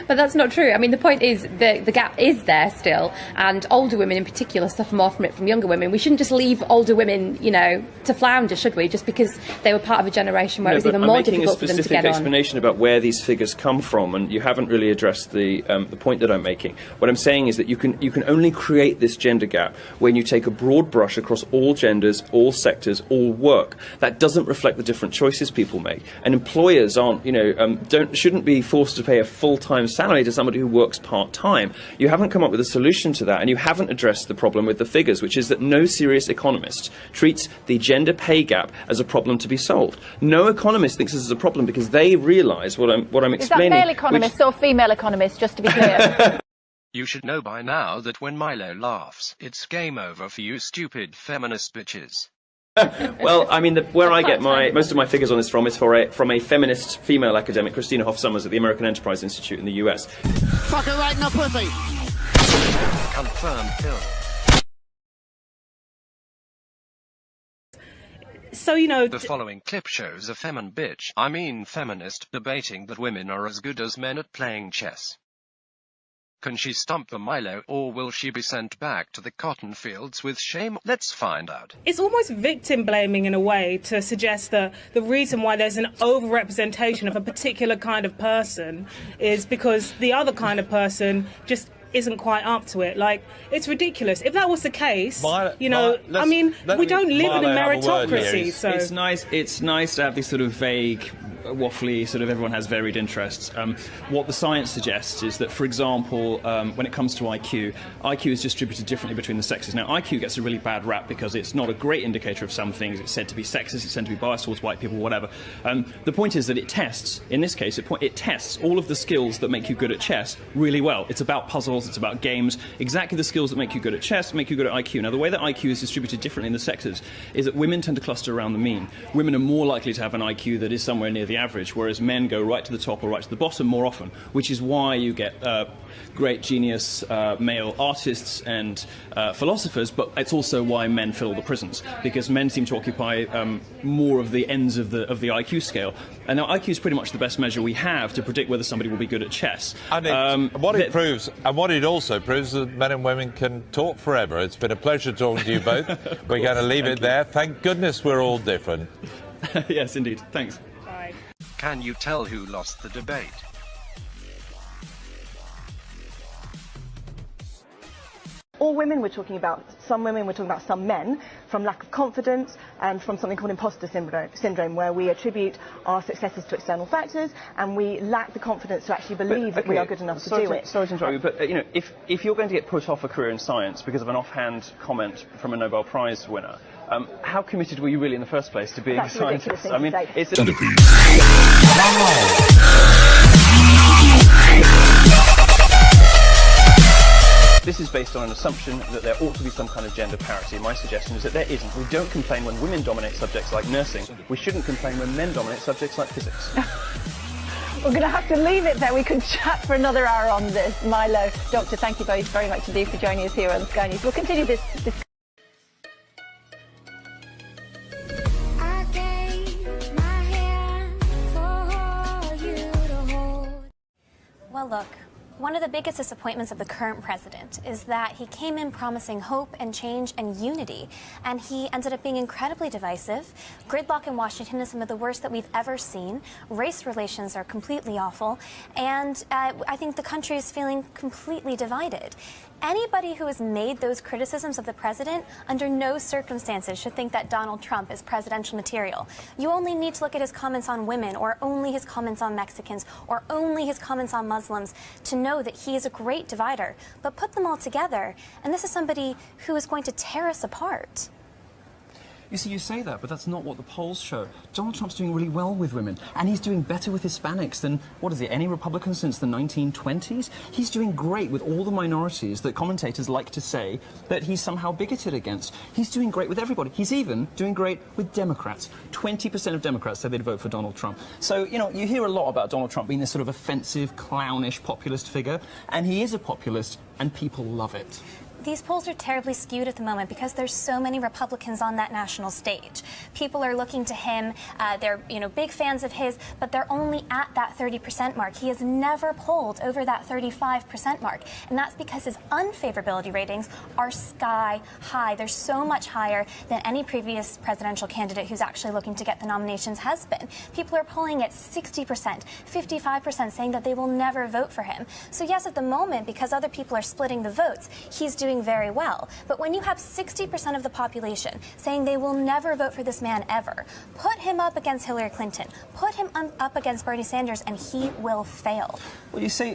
But that's not true. I mean, the point is the gap is there still, and older women in particular suffer more from it from younger women. We shouldn't just leave older women, you know, to flounder, should we? Just because they were part of a generation where it was even more difficult for them to get on. I'm making a specific explanation about where these figures come from, and you haven't really addressed the point that I'm making. What I'm saying is that you can only create this gender gap when you take a broad brush across all genders, all sectors, all work. That doesn't reflect the different choices people make, and employers aren't, you know, shouldn't be forced to pay a full-time salary to somebody who works part-time. You haven't come up with a solution to that, and you haven't addressed the problem with the figures, which is that no serious economist treats the gender pay gap as a problem to be solved. No economist thinks this is a problem because they realise what I'm explaining. Is that male economists or female economists, just to be clear? You should know by now that when Milo laughs, it's game over for you stupid feminist bitches. Well, I mean, where I get most of my figures on this from is from a feminist female academic, Christina Hoff Sommers, at the American Enterprise Institute in the US. Fuck her right in the pussy! Confirmed kill. So, you know... The following clip shows a feminist, debating that women are as good as men at playing chess. Can she stump the Milo, or will she be sent back to the cotton fields with shame? Let's find out. It's almost victim blaming in a way to suggest that the reason why there's an overrepresentation of a particular kind of person is because the other kind of person just isn't quite up to it. Like, it's ridiculous. If that was the case, you know, I mean, we don't live in a meritocracy. So it's nice to have this sort of vague, waffly, sort of everyone has varied interests. What the science suggests is that, for example, when it comes to IQ is distributed differently between the sexes. Now, IQ gets a really bad rap because it's not a great indicator of some things. It's said to be sexist, it's said to be biased towards white people, whatever. The point is that it tests, in this case, it tests all of the skills that make you good at chess really well. It's about puzzles, it's about games, exactly the skills that make you good at chess, make you good at IQ. Now, the way that IQ is distributed differently in the sexes is that women tend to cluster around the mean. Women are more likely to have an IQ that is somewhere near the average, whereas men go right to the top or right to the bottom more often, which is why you get great genius male artists and philosophers, but it's also why men fill the prisons, because men seem to occupy more of the ends of the IQ scale. And now IQ is pretty much the best measure we have to predict whether somebody will be good at chess. And what it proves, and what it also proves, is that men and women can talk forever. It's been a pleasure talking to you both. We're going to leave it there. Thank goodness we're all different. Yes, indeed. Thanks. Bye. Can you tell who lost the debate? All women, we're talking about some women, we're talking about some men, from lack of confidence and from something called imposter syndrome, where we attribute our successes to external factors and we lack the confidence to actually believe that we are good enough to do it. Sorry to interrupt you, but you know, if you're going to get put off a career in science because of an offhand comment from a Nobel Prize winner, how committed were you really in the first place to being a scientist? I mean, it's This is based on an assumption that there ought to be some kind of gender parity. My suggestion is that there isn't. We don't complain when women dominate subjects like nursing. We shouldn't complain when men dominate subjects like physics. We're going to have to leave it there. We could chat for another hour on this. Milo, Doctor, thank you both very much indeed for joining us here on Sky News. We'll continue this. Well, look. One of the biggest disappointments of the current president is that he came in promising hope and change and unity, and he ended up being incredibly divisive. Gridlock in Washington is some of the worst that we've ever seen. Race relations are completely awful, and I think the country is feeling completely divided. Anybody who has made those criticisms of the president under no circumstances should think that Donald Trump is presidential material. You only need to look at his comments on women, or only his comments on Mexicans, or only his comments on Muslims to know that he is a great divider. But put them all together, and this is somebody who is going to tear us apart. You see, you say that, but that's not what the polls show. Donald Trump's doing really well with women, and he's doing better with Hispanics than, what is it, any Republican since the 1920s? He's doing great with all the minorities that commentators like to say that he's somehow bigoted against. He's doing great with everybody. He's even doing great with Democrats. 20% of Democrats said they'd vote for Donald Trump. So, you know, you hear a lot about Donald Trump being this sort of offensive, clownish, populist figure, and he is a populist and people love it. These polls are terribly skewed at the moment because there's so many Republicans on that national stage. People are looking to him. They're big fans of his, but they're only at that 30% mark. He has never polled over that 35% mark, and that's because his unfavorability ratings are sky high. They're so much higher than any previous presidential candidate who's actually looking to get the nominations has been. People are polling at 60%, 55%, saying that they will never vote for him. So yes, at the moment, because other people are splitting the votes, he's doing very well. But when you have 60% of the population saying they will never vote for this man ever, put him up against Hillary Clinton, put him up against Bernie Sanders, and he will fail. Well, you say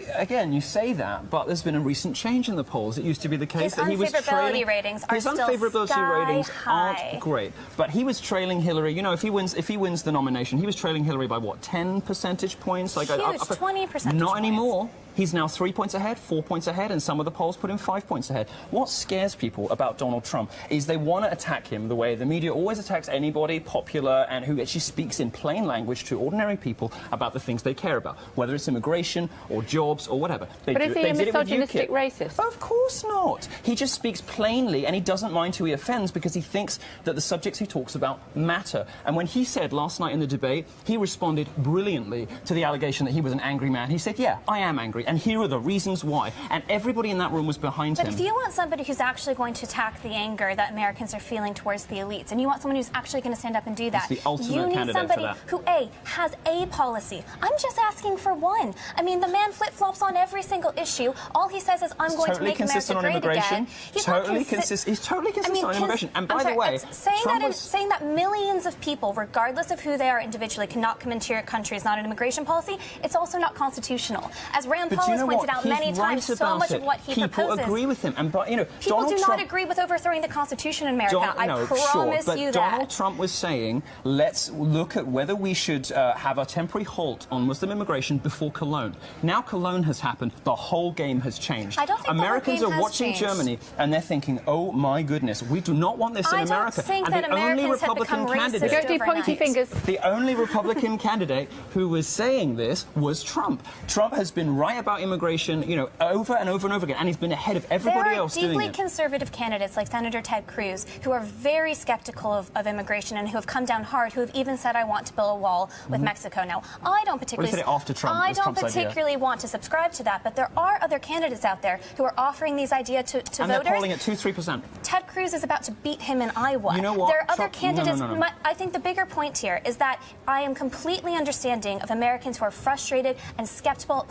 that, but there's been a recent change in the polls. It used to be the case that he was trailing. His unfavorability ratings are still unfavorability ratings high. aren't great, but he was trailing Hillary. You know, if he wins the nomination, he was trailing Hillary by what, 10 percentage points? Huge, 20 percentage points. Not anymore. He's now 3 points ahead, 4 points ahead, and some of the polls put him 5 points ahead. What scares people about Donald Trump is they want to attack him the way the media always attacks anybody popular and who actually speaks in plain language to ordinary people about the things they care about, whether it's immigration or jobs or whatever. But is he a misogynistic racist? Of course not. He just speaks plainly, and he doesn't mind who he offends because he thinks that the subjects he talks about matter. And when he said last night in the debate, he responded brilliantly to the allegation that he was an angry man. He said, yeah, I am angry, and here are the reasons why. And everybody in that room was behind him. But if you want somebody who's actually going to attack the anger that Americans are feeling towards the elites, and you want someone who's actually going to stand up and do that, the ultimate you need candidate somebody for that. who, A, has a policy. I'm just asking for one. I mean, the man flip-flops on every single issue. All he says is, I'm going to make America great again. He's totally consistent on immigration. And by the way, saying that millions of people, regardless of who they are individually, cannot come into your country is not an immigration policy, it's also not constitutional. As Rand Paul has pointed out many times, so much of what he proposes... People agree with him. And, people do not agree with overthrowing the Constitution in America. I promise you that. Donald Trump was saying, let's look at whether we should have a temporary halt on Muslim immigration before Cologne. Now Cologne has happened, the whole game has changed. I don't think Americans are watching Germany and they're thinking, oh my goodness, we do not want this in America. I don't think and that Americans have become racist Don't do pointy fingers. The only Republican candidate who was saying this was Trump. Trump has been right about immigration, over and over and over again, and he's been ahead of everybody else doing it. There are deeply conservative candidates like Senator Ted Cruz who are very skeptical of immigration and who have come down hard, who have even said, I want to build a wall with Mexico. Now, I don't particularly... Well, he said it after Trump. I don't particularly want to subscribe to that, but there are other candidates out there who are offering these ideas to and voters. And they're polling at 2-3%. Ted Cruz is about to beat him in Iowa. You know what? There are other candidates... No. I think the bigger point here is that I am completely understanding of Americans who are frustrated and skeptical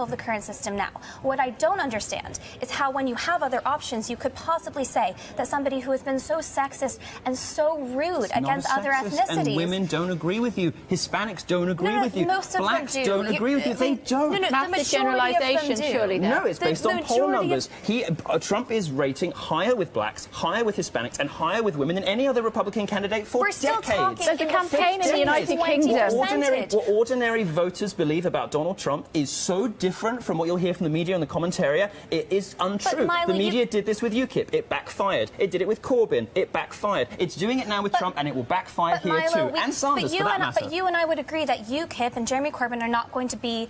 of the current system now. What I don't understand is how, when you have other options, you could possibly say that somebody who has been so sexist and so rude against other ethnicities... And women don't agree with you. Hispanics don't agree with you. Most of Blacks them do. don't agree with you. They don't. Massive generalisation, surely. No, it's based on poll numbers. Trump is rating higher with blacks, higher with Hispanics, and higher with women than any other Republican candidate for decades. We're still talking... There's a campaign in the United Kingdom. What ordinary voters believe about Donald Trump is so different from what you'll hear from the media and the commentariat. It is untrue. Milo, the media did this with UKIP. It backfired. It did it with Corbyn. It backfired. It's doing it now with Trump, and it will backfire here Milo, too. And Sanders, for that matter. But you and I would agree that UKIP and Jeremy Corbyn are not going to be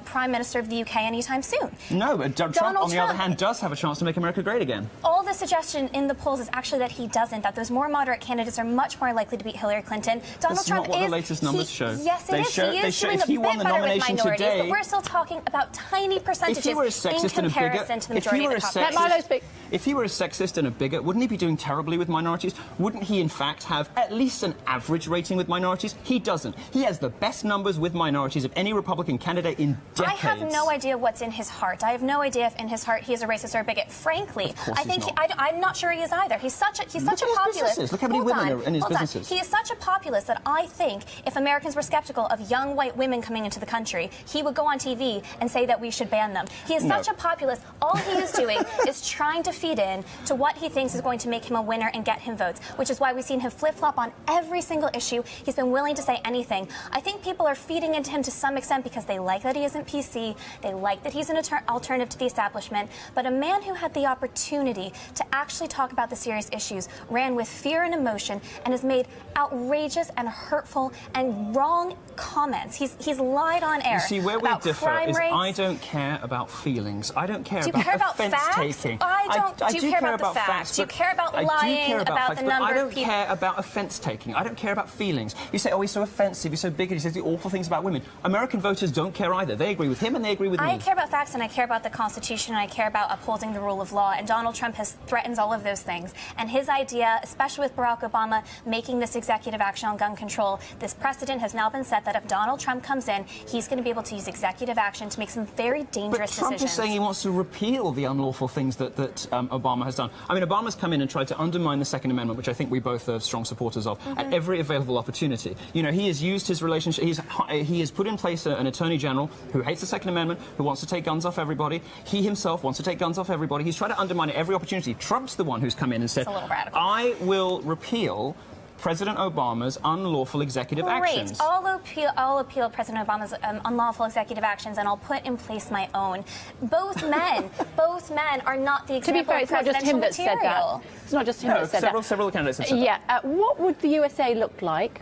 Prime Minister of the UK anytime soon. No, but Trump, on the other hand, does have a chance to make America great again. All the suggestion in the polls is actually that he doesn't, that those more moderate candidates are much more likely to beat Hillary Clinton. Donald That's Trump not what the latest numbers show. Yes, it is. He is doing a bit better with minorities, but we're still talking about tiny percentages in comparison to the majority of the population. If he were a sexist and a bigot, wouldn't he be doing terribly with minorities? Wouldn't he, in fact, have at least an average rating with minorities? He doesn't. He has the best numbers with minorities of any Republican candidate in decades. I have no idea what's in his heart. I have no idea if in his heart he is a racist or a bigot. Frankly, I think I'm not sure he is either. He's such a populist. Look how many women are in his businesses. He is such a populist that I think if Americans were skeptical of young white women coming into the country, he would go on TV and say that we should ban them. He is such a populist. All he is doing is trying to feed in to what he thinks is going to make him a winner and get him votes, which is why we've seen him flip-flop on every single issue. He's been willing to say anything. I think people are feeding into him to some extent because they like that he isn't PC, they like that he's an alternative to the establishment, but a man who had the opportunity to actually talk about the serious issues, ran with fear and emotion, and has made outrageous and hurtful and wrong comments. He's lied on air. You see, where we about differ crime is rates. I don't care about feelings. I don't care Do you about care about offence facts? taking. I I do do care about the facts. Do you care about lying about the number I don't of people? care about offence taking. I don't care about feelings. You say, oh, he's so offensive, he's so bigoted, he says the awful things about women. American voters don't care either. They agree with him and they agree with me. I care about facts and I care about the Constitution and I care about upholding the rule of law. And Donald Trump threatens all of those things. And his idea, especially with Barack Obama making this executive action on gun control, this precedent has now been set that if Donald Trump comes in, he's going to be able to use executive action to make some very dangerous But Trump decisions. is saying he wants to repeal the unlawful things that Obama has done. I mean, Obama's come in and tried to undermine the Second Amendment, which I think we both are strong supporters of, at every available opportunity. You know, he has used his relationship, he has put in place an Attorney General who hates the Second Amendment, who wants to take guns off everybody. He himself wants to take guns off everybody. He's tried to undermine it every opportunity. Trump's the one who's come in and said, It's a little radical. I will repeal President Obama's unlunlawful executive actions. I'll appeal President Obama's unlawful executive actions, and I'll put in place my own. Both men are not the example To be fair, of it's not just him that said material. that. It's not just him that said that. Several candidates have said Yeah. What would the USA look like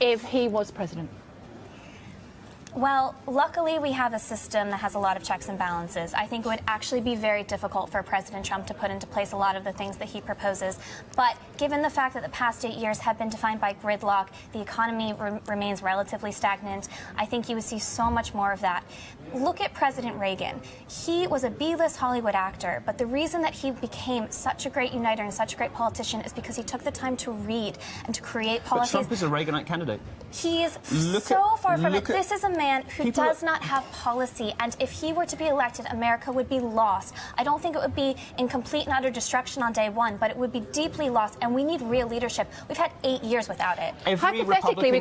if he was president? Well, luckily we have a system that has a lot of checks and balances. I think it would actually be very difficult for President Trump to put into place a lot of the things that he proposes. But given the fact that the past 8 years have been defined by gridlock, the economy remains relatively stagnant, I think you would see so much more of that. Look at President Reagan. He was a B-list Hollywood actor, but the reason that he became such a great uniter and such a great politician is because he took the time to read and to create policies. But Trump is a Reaganite candidate. He is so far from it. This is a man who does not have policy, and if he were to be elected, America would be lost. I don't think it would be in complete and utter destruction on day one, but it would be deeply lost, and we need real leadership. We've had 8 years without it. Hypothetically, we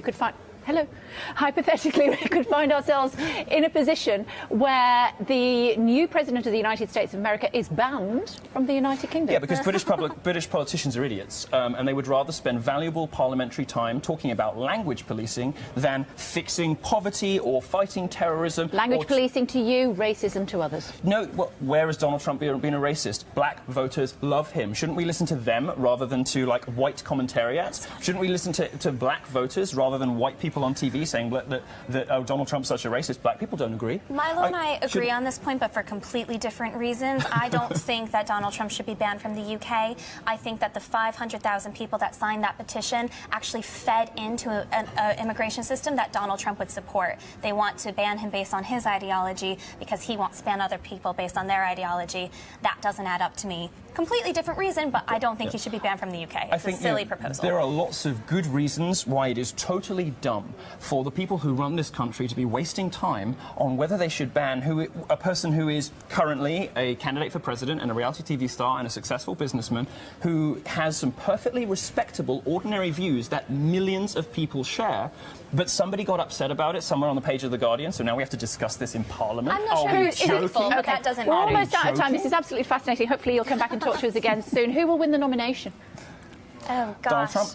could find... Hello. Hypothetically, we could find ourselves in a position where the new President of the United States of America is banned from the United Kingdom. Yeah, because British politicians are idiots, and they would rather spend valuable parliamentary time talking about language policing than fixing poverty or fighting terrorism. Language policing to you, racism to others. No, well, where has Donald Trump been a racist? Black voters love him. Shouldn't we listen to them rather than to, like, white commentariats? Shouldn't we listen to black voters rather than white people on TV saying that Donald Trump's such a racist? Black people don't agree. Milo and I agree on this point, but for completely different reasons. I don't think that Donald Trump should be banned from the UK. I think that the 500,000 people that signed that petition actually fed into an immigration system that Donald Trump would support. They want to ban him based on his ideology because he wants to ban other people based on their ideology. That doesn't add up to me. Completely different reason, but I don't think he should be banned from the UK. It's a silly proposal. There are lots of good reasons why it is totally dumb for the people who run this country to be wasting time on whether they should ban a person who is currently a candidate for president and a reality TV star and a successful businessman who has some perfectly respectable, ordinary views that millions of people share. But somebody got upset about it somewhere on the page of The Guardian, so now we have to discuss this in Parliament. I'm not sure who's truthful, but that doesn't matter. We're almost out of time. This is absolutely fascinating. Hopefully you'll come back and talk to us again soon. Who will win the nomination? Oh, gosh. Donald Trump.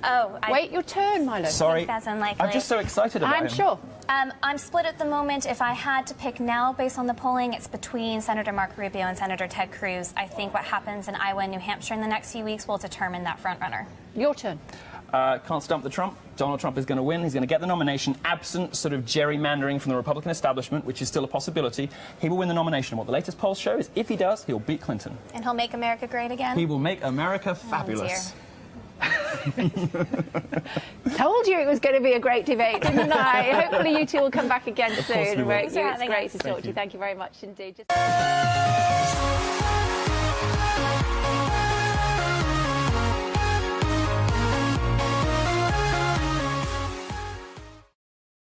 Oh, Wait your turn, Milo. Sorry. That's unlikely. I'm just so excited about him. I'm sure. I'm split at the moment. If I had to pick now, based on the polling, it's between Senator Marco Rubio and Senator Ted Cruz. I think what happens in Iowa and New Hampshire in the next few weeks will determine that front-runner. Your turn. Can't stump the Trump. Donald Trump is going to win. He's going to get the nomination, absent sort of gerrymandering from the Republican establishment, which is still a possibility. He will win the nomination. What the latest polls show is if he does, he'll beat Clinton. And he'll make America great again? He will make America fabulous. Told you it was going to be a great debate, didn't I? Hopefully you two will come back again soon. It's great to talk to you. Thank you very much indeed.